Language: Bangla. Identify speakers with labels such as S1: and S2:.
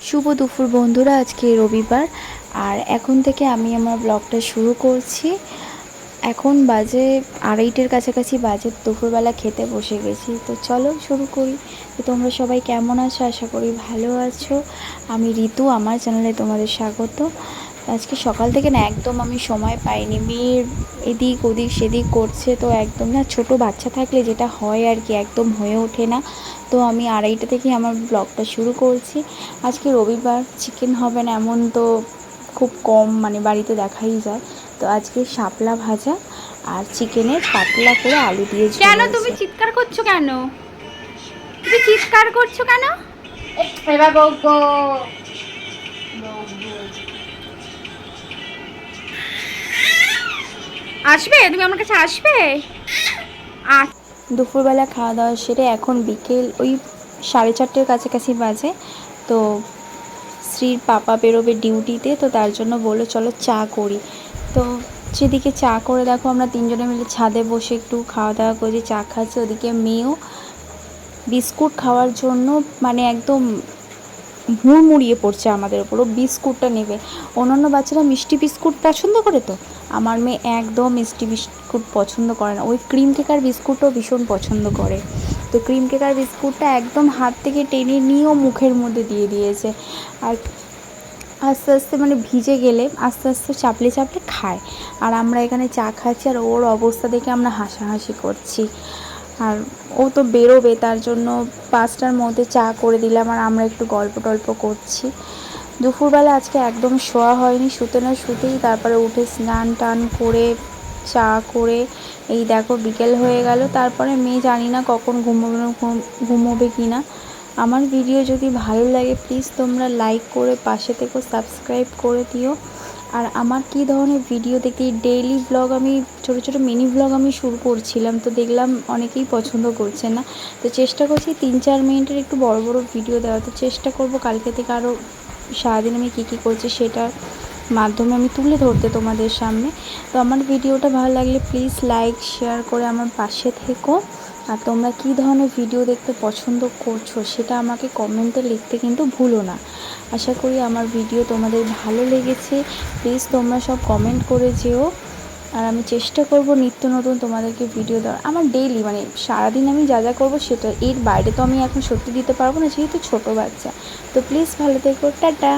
S1: শুভ দুপুর বন্ধুরা, আজকে রবিবার আর এখন থেকে আমি আমার ব্লগটা শুরু করছি। এখন বাজে 2:30-এর কাছাকাছি বাজে, দুপুরবেলা খেতে বসে গেছি। তো চলো শুরু করি। তো তোমরা সবাই কেমন আছো? আশা করি ভালো আছো। আমি ঋতু, আমার চ্যানেলে তোমাদের স্বাগত। আজকে সকাল থেকে না একদম আমি সময় পাইনি, মেয়ের এদিক ওদিক সেদিক করছে, তো একদম না ছোট বাচ্চা থাকলে যেটা হয় আর কি, একদম হয়ে ওঠে না। তো আমি 2:30 থেকেই আমার ব্লগটা শুরু করছি। আজকে রবিবার, চিকেন হবে না এমন তো খুব কম মানে বাড়িতে দেখাই যায়। তো আজকে শাপলা ভাজা আর চিকেনের পাতলা করে আলু দিয়ে ঝোল।
S2: কেন তুমি চিৎকার করছো? কেন তুমি চিৎকার করছো কেন? এবার বকবো। আসবে? তুমি আমার কাছে আসবে?
S1: দুপুরবেলা খাওয়া দাওয়া সেরে এখন বিকেল ওই 4:30-এর কাছাকাছি বাজে। তো শ্রীর পাপা বেরোবে ডিউটিতে, তো তার জন্য বললো চলো চা করি। তো সেদিকে চা করে দেখো আমরা তিনজনে মিলে ছাদে বসে একটু খাওয়া দাওয়া করছি, চা খাচ্ছি। ওদিকে মেয়েও বিস্কুট খাওয়ার জন্য মানে একদম হুড়মুড়িয়ে পড়ছে আমাদের ওপর, ও বিস্কুটটা নেবে। অন্যান্য বাচ্চারা মিষ্টি বিস্কুট পছন্দ করে, তো আমার মেয়ে একদম মিষ্টি বিস্কুট পছন্দ করে না। ওই ক্রিম কেকার বিস্কুটও ভীষণ পছন্দ করে। তো ক্রিম কেকার বিস্কুটটা একদম হাত থেকে টেনে নিয়েও মুখের মধ্যে দিয়ে দিয়েছে। আর আস্তে আস্তে মানে ভিজে গেলে আস্তে আস্তে চাপলে চাপলে খায়। আর আমরা এখানে চা খাচ্ছি, আর ওর অবস্থা দেখে আমরা হাসাহাসি করছি। আর ও তো বেরোবে, তার জন্য 5টার মধ্যে চা করে দিলাম, আর আমরা একটু গল্প টল্প করছি। দুপুরবেলা আজকে একদম শোয়া হয়নি, শুতে না শুতেই তারপরে উঠে স্নান টান করে চা করে এই দেখো বিকেল হয়ে গেল। তারপরে মেয়ে জানি না কখন ঘুমোবে কি না। আমার ভিডিও যদি ভালো লাগে প্লিজ তোমরা লাইক করে পাশে থেকে সাবস্ক্রাইব করে দিও। আর আমার কী ধরনের ভিডিও দেখতে, ডেইলি ব্লগ আমি ছোটো ছোটো মিনি ব্লগ আমি শুরু করছিলাম, তো দেখলাম অনেকেই পছন্দ করছে না। তো চেষ্টা করছি 3-4 মিনিটের একটু বড় বড় ভিডিও দেওয়া। তো চেষ্টা করব কালকে থেকে আরও সারাদিন আমি কী কী করছি সেটার মাধ্যমে আমি তুলে ধরতে তোমাদের সামনে। তো আমার ভিডিওটা ভালো লাগলে প্লিজ লাইক শেয়ার করে আমার পাশে থেকো। আর তোমরা কী ধরনের ভিডিও দেখতে পছন্দ করছো সেটা আমাকে কমেন্টে লিখতে কিন্তু ভুলো না। আশা করি আমার ভিডিও তোমাদের ভালো লেগেছে। প্লিজ তোমরা সব কমেন্ট করে যেও। আর আমি চেষ্টা করব নিত্য নতুন তোমাদেরকে ভিডিও দেওয়ার। আমার ডেইলি মানে সারাদিন আমি যা যা করবো সেটা, এর বাইরে তো আমি এখন সত্যি দিতে পারবো না যেহেতু ছোটো বাচ্চা। তো প্লিজ ভালো থেকো, টাটা।